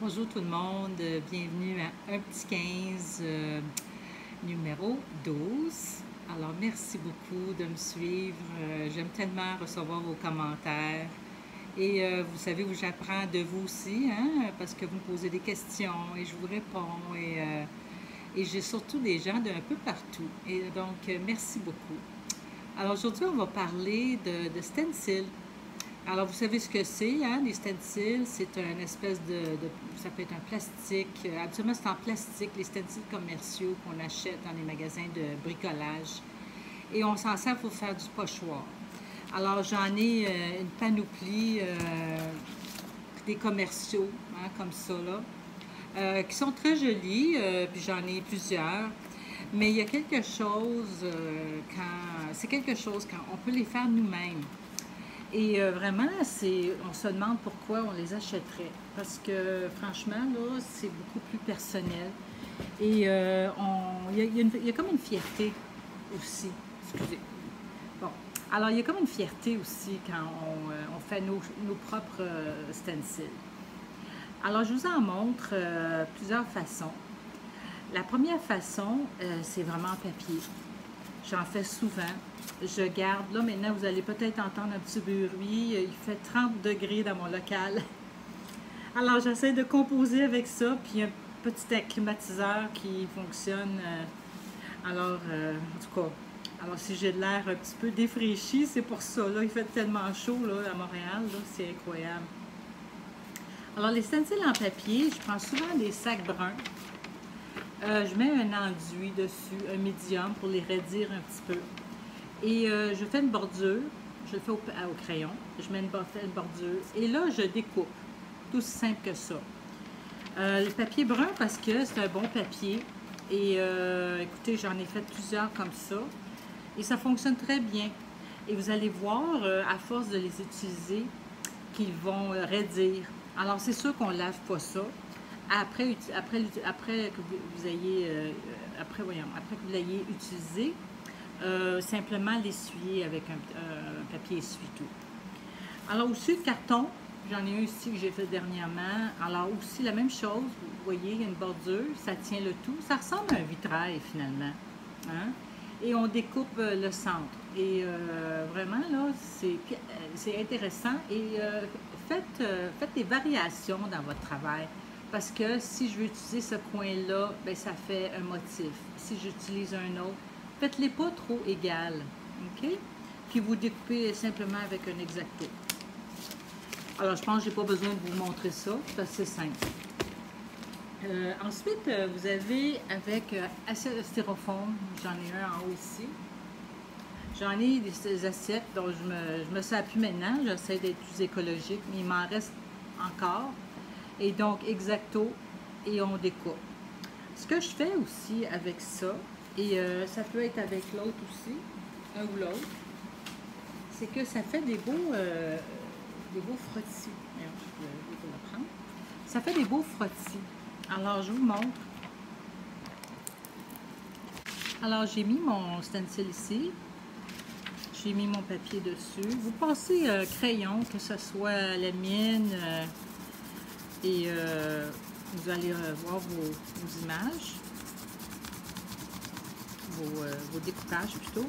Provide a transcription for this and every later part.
Bonjour tout le monde, bienvenue à Un petit 15, numéro 12. Alors merci beaucoup de me suivre, j'aime tellement recevoir vos commentaires et vous savez où j'apprends de vous aussi, hein, parce que vous me posez des questions et je vous réponds et j'ai surtout des gens d'un peu partout et donc merci beaucoup. Alors aujourd'hui on va parler de stencil. Alors, vous savez ce que c'est, hein? Les stencils, c'est une espèce ça peut être un plastique. Habituellement, c'est en plastique, les stencils commerciaux qu'on achète dans les magasins de bricolage. Et on s'en sert pour faire du pochoir. Alors, j'en ai une panoplie des commerciaux, hein, comme ça, là, qui sont très jolis, puis j'en ai plusieurs. Mais il y a quelque chose, c'est quelque chose quand on peut les faire nous-mêmes. Et vraiment, on se demande pourquoi on les achèterait. Parce que franchement, là, c'est beaucoup plus personnel. Et il y a comme une fierté aussi. Excusez. Bon. Alors, il y a comme une fierté aussi quand on fait nos propres stencils. Alors, je vous en montre plusieurs façons. La première façon, c'est vraiment en papier. J'en fais souvent. Je garde, là maintenant vous allez peut-être entendre un petit bruit, il fait 30 degrés dans mon local. Alors j'essaie de composer avec ça, puis un petit acclimatiseur qui fonctionne. En tout cas, alors si j'ai de l'air un petit peu défraîchi, c'est pour ça, là, il fait tellement chaud là, à Montréal, c'est incroyable. Alors les stencils en papier, je prends souvent des sacs bruns. Je mets un enduit dessus, un médium pour les raidir un petit peu. Et je fais une bordure, je le fais au crayon, je mets une bordure et là je découpe, tout aussi simple que ça. Le papier brun parce que c'est un bon papier et écoutez, j'en ai fait plusieurs comme ça et ça fonctionne très bien. Et vous allez voir, à force de les utiliser, qu'ils vont raidir. Alors c'est sûr qu'on ne lave pas ça. Après que vous l'ayez utilisé, simplement l'essuyer avec un papier essuie-tout. Alors aussi le carton, j'en ai un ici que j'ai fait dernièrement. Alors aussi la même chose, vous voyez, il y a une bordure, ça tient le tout. Ça ressemble à un vitrail finalement. Hein? Et on découpe le centre. Et vraiment là, c'est intéressant. Et faites des variations dans votre travail. Parce que si je veux utiliser ce coin-là, ben ça fait un motif. Si j'utilise un autre, faites-les pas trop égales, OK? Puis vous découpez simplement avec un X-Acto. Alors, je pense que je n'ai pas besoin de vous montrer ça, c'est assez simple. Ensuite, vous avez avec styrofoam, j'en ai un en haut ici. J'en ai des assiettes dont je me sers plus maintenant, j'essaie d'être plus écologique, mais il m'en reste encore. Et donc, X-Acto, et on découpe. Ce que je fais aussi avec ça, et ça peut être avec l'autre aussi, un ou l'autre, c'est que ça fait des beaux frottis. Je vais le prendre. Ça fait des beaux frottis. Alors, je vous montre. Alors, j'ai mis mon stencil ici. J'ai mis mon papier dessus. Vous passez crayon, que ce soit la mienne, et vous allez voir vos images. Vos découpages plutôt.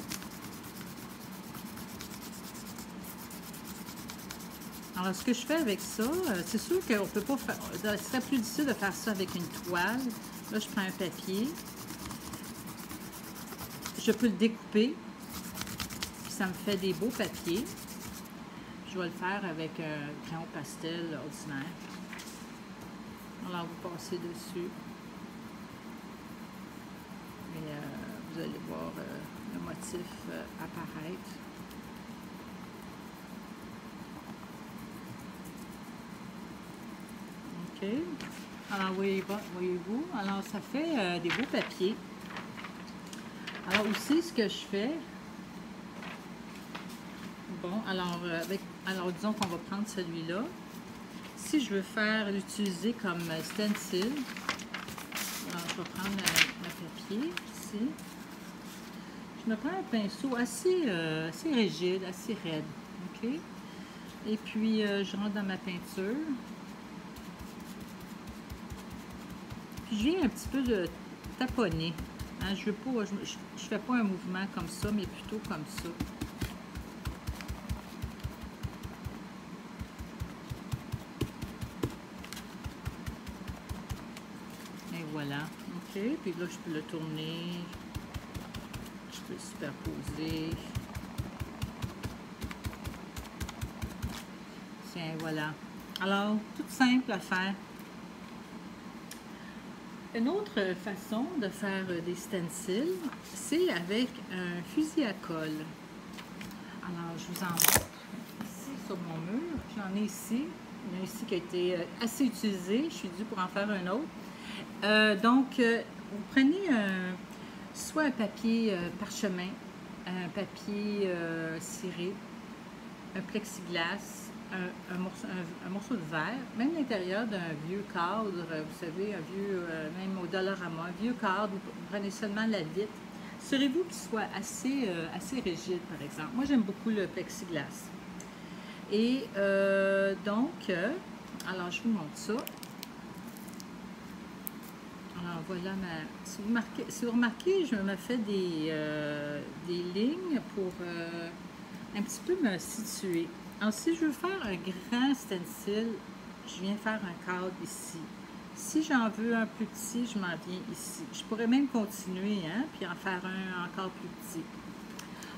Alors, ce que je fais avec ça, c'est sûr qu'on peut pas faire, ce serait plus difficile de faire ça avec une toile. Là, je prends un papier. Je peux le découper. Puis ça me fait des beaux papiers. Je vais le faire avec un crayon pastel ordinaire. Alors, vous passez dessus. Et vous allez voir le motif apparaître. OK. Alors, voyez-vous, alors ça fait des beaux papiers. Alors aussi, ce que je fais, bon, alors disons qu'on va prendre celui-là. Si je veux l'utiliser comme stencil, alors je vais prendre le papier ici. Je me prends un pinceau assez rigide, assez raide, OK? Et puis, je rentre dans ma peinture. Puis je viens un petit peu de taponner. Hein, je fais pas un mouvement comme ça, mais plutôt comme ça. Et voilà. OK. Puis là, je peux le tourner. Je peux le superposer. Tiens, voilà. Alors, tout simple à faire. Une autre façon de faire des stencils, c'est avec un fusil à colle. Alors, je vous en montre ici sur mon mur. J'en ai ici. Il y en a ici qui a été assez utilisé. Je suis due pour en faire un autre. Donc, vous prenez soit un papier parchemin, un papier ciré, un plexiglas, un morceau de verre, même l'intérieur d'un vieux cadre, vous savez, un vieux, même au Dollarama, un vieux cadre, vous prenez seulement la vitre. Assurez-vous qu'il soit assez rigide, par exemple. Moi, j'aime beaucoup le plexiglas. Et alors, je vous montre ça. Alors, voilà, si vous remarquez, je me fais des lignes pour un petit peu me situer. Alors, si je veux faire un grand stencil, je viens faire un cadre ici. Si j'en veux un plus petit, je m'en viens ici. Je pourrais même continuer, hein, puis en faire un encore plus petit.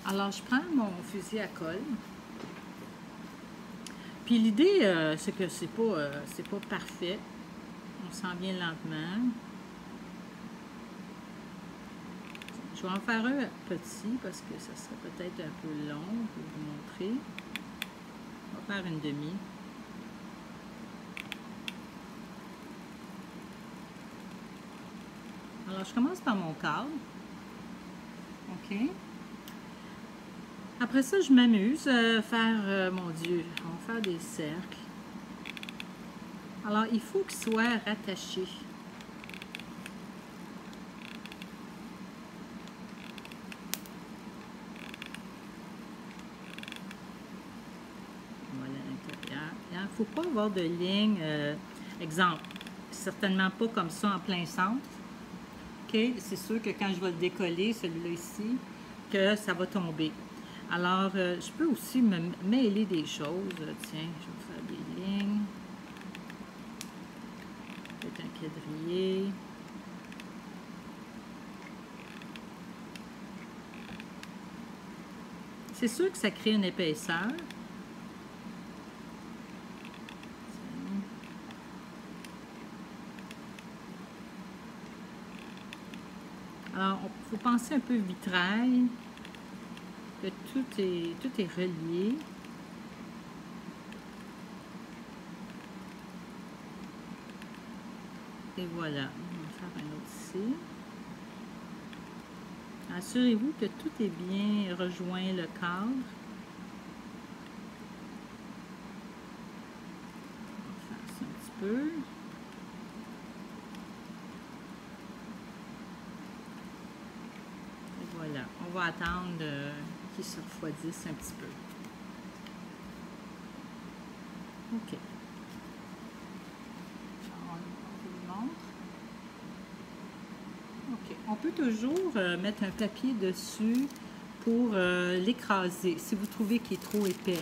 Alors, je prends mon fusil à colle. Puis l'idée, c'est que c'est pas parfait. On s'en vient lentement. Je vais en faire un petit parce que ça serait peut-être un peu long pour vous montrer. On va faire une demi. Alors, je commence par mon cadre. OK. Après ça, je m'amuse à faire, mon Dieu, on va faire des cercles. Alors, il faut qu'il soit rattaché. Voilà l'intérieur. Il ne faut pas avoir de ligne, exemple, certainement pas comme ça en plein centre. OK, c'est sûr que quand je vais le décoller, celui-là ici, que ça va tomber. Alors, je peux aussi me mêler des choses. Tiens, je vais faire des lignes. Peut-être un quadrillé. C'est sûr que ça crée une épaisseur. Alors, il faut penser un peu vitrail, que tout est relié. Et voilà, on va faire un autre ici. Assurez-vous que tout est bien rejoint le cadre. On va faire ça un petit peu. Et voilà, on va attendre qu'il se refroidisse un petit peu. OK. OK. On peut toujours mettre un papier dessus pour l'écraser si vous trouvez qu'il est trop épais.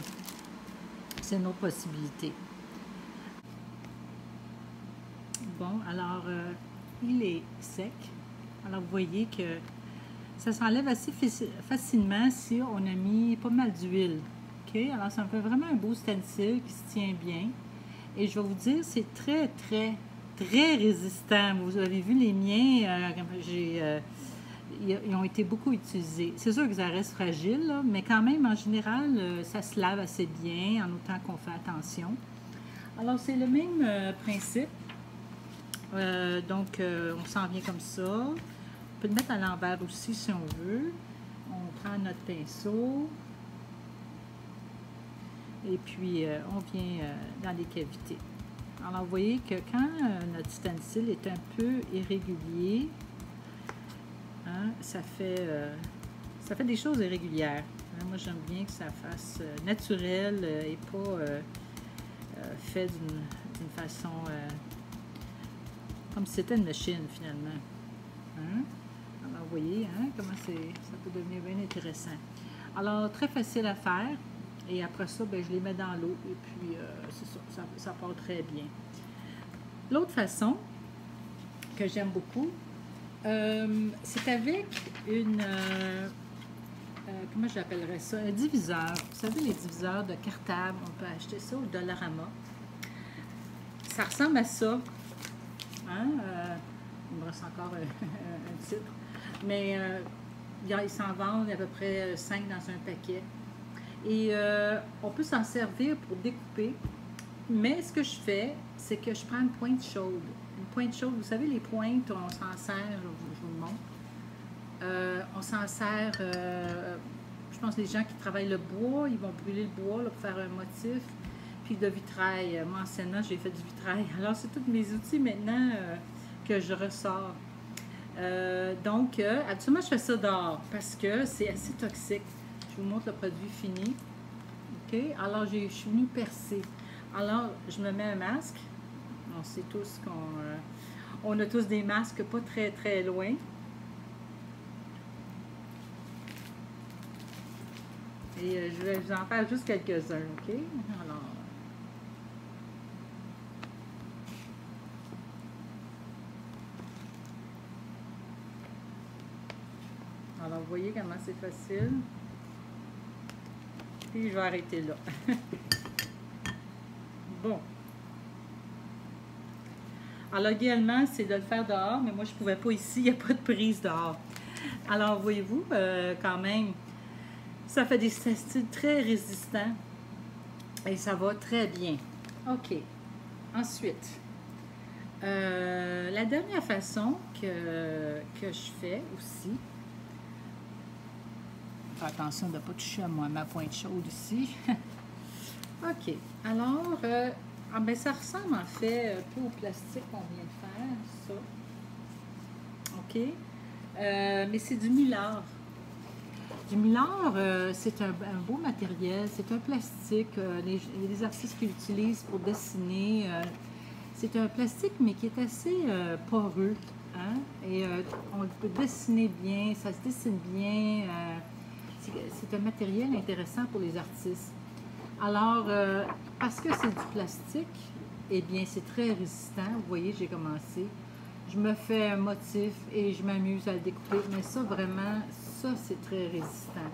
C'est une autre possibilité. Bon, alors, il est sec. Alors, vous voyez que ça s'enlève assez facilement si on a mis pas mal d'huile. OK? Alors, ça me fait vraiment un beau stencil qui se tient bien. Et je vais vous dire, c'est très, très, très résistant. Vous avez vu les miens, ils ont été beaucoup utilisés. C'est sûr que ça reste fragile, là, mais quand même, en général, ça se lave assez bien, en autant qu'on fait attention. Alors, c'est le même principe. Donc, on s'en vient comme ça. On peut le mettre à l'envers aussi si on veut. On prend notre pinceau. Et puis, on vient dans les cavités. Alors, vous voyez que quand notre stencil est un peu irrégulier, hein, ça fait des choses irrégulières. Hein, moi, j'aime bien que ça fasse naturel et pas fait d'une façon Comme si c'était une machine, finalement. Hein? Alors, vous voyez comment ça peut devenir bien intéressant. Alors, très facile à faire. Et après ça, ben, je les mets dans l'eau. Et puis, c'est ça part très bien. L'autre façon que j'aime beaucoup, c'est avec une... comment j'appellerais ça? Un diviseur. Vous savez, les diviseurs de cartable, on peut acheter ça au Dollarama. Ça ressemble à ça. Hein? Il me reste encore un titre. Mais ils s'en vendent à peu près 5 dans un paquet. Et on peut s'en servir pour découper. Mais ce que je fais, c'est que je prends une pointe chaude. Une pointe chaude, vous savez, les pointes, on s'en sert, je vous le montre. On s'en sert, je pense que les gens qui travaillent le bois, ils vont brûler le bois là, pour faire un motif. Puis de vitrail. Moi, anciennement, j'ai fait du vitrail. Alors, c'est tous mes outils maintenant que je ressors. Donc, habituellement, je fais ça dehors parce que c'est assez toxique. Je vous montre le produit fini. OK? Alors, je suis venue percer. Alors, je me mets un masque. On sait tous on a tous des masques pas très, très loin. Et je vais vous en faire juste quelques-uns, OK? Alors, vous voyez comment c'est facile. Puis, je vais arrêter là. Bon. Alors, idéalement, c'est de le faire dehors, mais moi, je ne pouvais pas ici. Il n'y a pas de prise dehors. Alors, voyez-vous, quand même, ça fait des textiles très résistants. Et ça va très bien. OK. Ensuite, la dernière façon que je fais aussi, faire attention de ne pas toucher à ma pointe chaude ici. OK. Alors, ben, ça ressemble en fait un peu au plastique qu'on vient de faire, ça. OK. Mais c'est du mylar. Du mylar, c'est un beau matériel, c'est un plastique. Il y a des artistes qui l'utilisent pour dessiner. C'est un plastique, mais qui est assez poreux. Hein? Et on peut dessiner bien, ça se dessine bien. C'est un matériel intéressant pour les artistes. Alors, parce que c'est du plastique, eh bien, c'est très résistant. Vous voyez, j'ai commencé. Je me fais un motif et je m'amuse à le découper. Mais ça, vraiment, ça, c'est très résistant.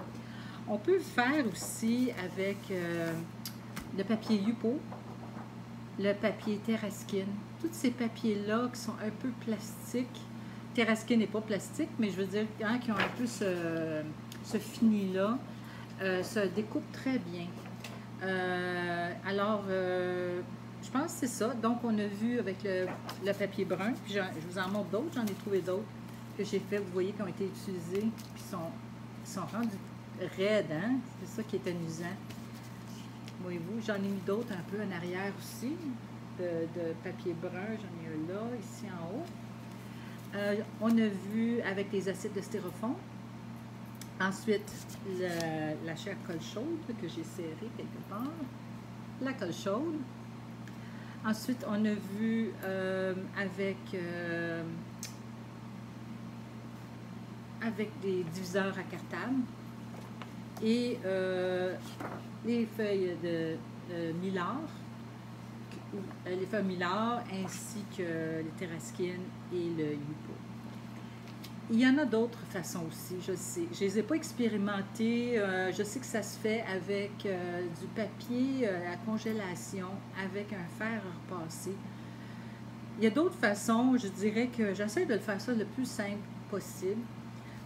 On peut le faire aussi avec le papier Yupo, le papier Terraskin. Tous ces papiers-là qui sont un peu plastiques. Terraskin n'est pas plastique, mais je veux dire, qui ont un peu ce fini-là, se découpe très bien. Alors, je pense que c'est ça. Donc, on a vu avec le papier brun, puis je vous en montre d'autres, j'en ai trouvé d'autres que j'ai fait, vous voyez, qui ont été utilisés, puis sont rendus raides, hein? C'est ça qui est amusant. Voyez-vous, j'en ai mis d'autres un peu en arrière aussi, de papier brun, j'en ai un là, ici en haut. On a vu avec les acides de styrofoam. Ensuite, la chère colle chaude que j'ai serrée quelque part. La colle chaude. Ensuite, on a vu avec des diviseurs à cartable et les feuilles de mylar, les feuilles mylar ainsi que les Terraskin et le Yupo. Il y en a d'autres façons aussi, je sais. Je ne les ai pas expérimentées. Je sais que ça se fait avec du papier à congélation, avec un fer à repasser. Il y a d'autres façons, je dirais que j'essaie de le faire ça le plus simple possible.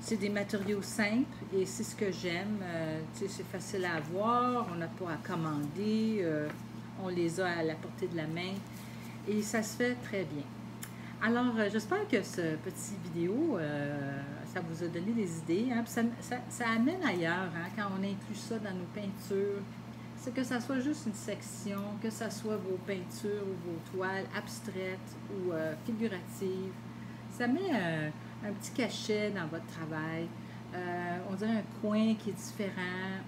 C'est des matériaux simples et c'est ce que j'aime. C'est facile à avoir, on n'a pas à commander, on les a à la portée de la main et ça se fait très bien. Alors, j'espère que ce petit vidéo, ça vous a donné des idées. Hein? Ça amène ailleurs hein, quand on inclut ça dans nos peintures. C'est que ça soit juste une section, que ça soit vos peintures ou vos toiles abstraites ou figuratives. Ça met un petit cachet dans votre travail. On dirait un coin qui est différent.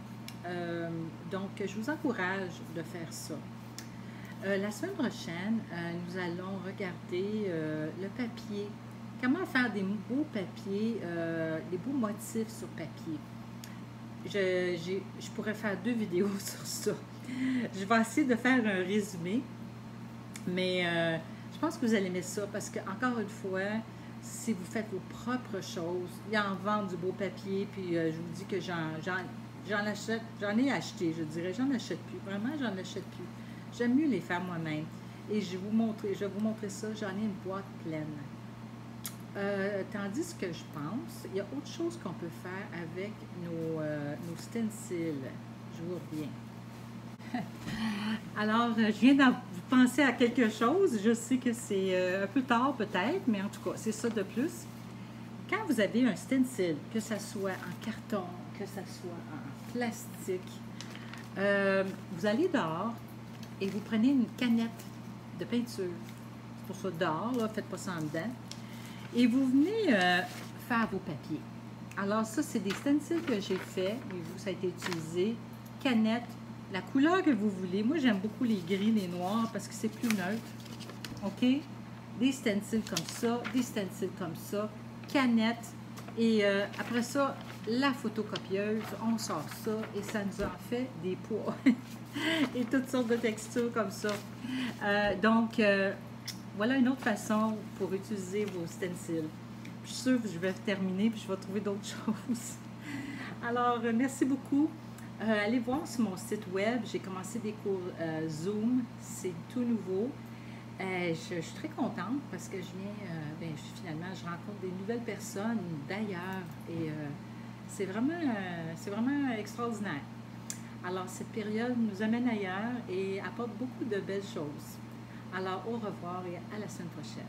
Donc, je vous encourage de faire ça. La semaine prochaine, nous allons regarder le papier. Comment faire des beaux papiers, des beaux motifs sur papier. Je pourrais faire 2 vidéos sur ça. Je vais essayer de faire un résumé, mais je pense que vous allez aimer ça parce que, encore une fois, si vous faites vos propres choses, il y a en vente du beau papier, puis je vous dis que j'en ai acheté, je dirais, j'en achète plus. Vraiment, j'en achète plus. J'aime mieux les faire moi-même. Et je vais vous montrer ça, j'en ai une boîte pleine. Tandis que je pense, il y a autre chose qu'on peut faire avec nos stencils. Je vous reviens. Alors, je viens de penser à quelque chose. Je sais que c'est un peu tard peut-être, mais en tout cas, c'est ça de plus. Quand vous avez un stencil, que ce soit en carton, que ce soit en plastique, vous allez dehors et vous prenez une canette de peinture. C'est pour ça dehors, là, faites pas ça en dedans. Et vous venez faire vos papiers. Alors ça, c'est des stencils que j'ai fait. Et vous, ça a été utilisé. Canette, la couleur que vous voulez. Moi, j'aime beaucoup les gris, les noirs, parce que c'est plus neutre. OK? Des stencils comme ça, des stencils comme ça, canette. Et après ça, la photocopieuse, on sort ça et ça nous en fait des pois. Et toutes sortes de textures comme ça. Donc, voilà une autre façon pour utiliser vos stencils. Je suis sûre que je vais terminer puis je vais trouver d'autres choses. Alors, merci beaucoup. Allez voir sur mon site web. J'ai commencé des cours Zoom. C'est tout nouveau. Je suis très contente parce que finalement, je rencontre des nouvelles personnes d'ailleurs et c'est vraiment extraordinaire. Alors, cette période nous amène ailleurs et apporte beaucoup de belles choses. Alors, au revoir et à la semaine prochaine.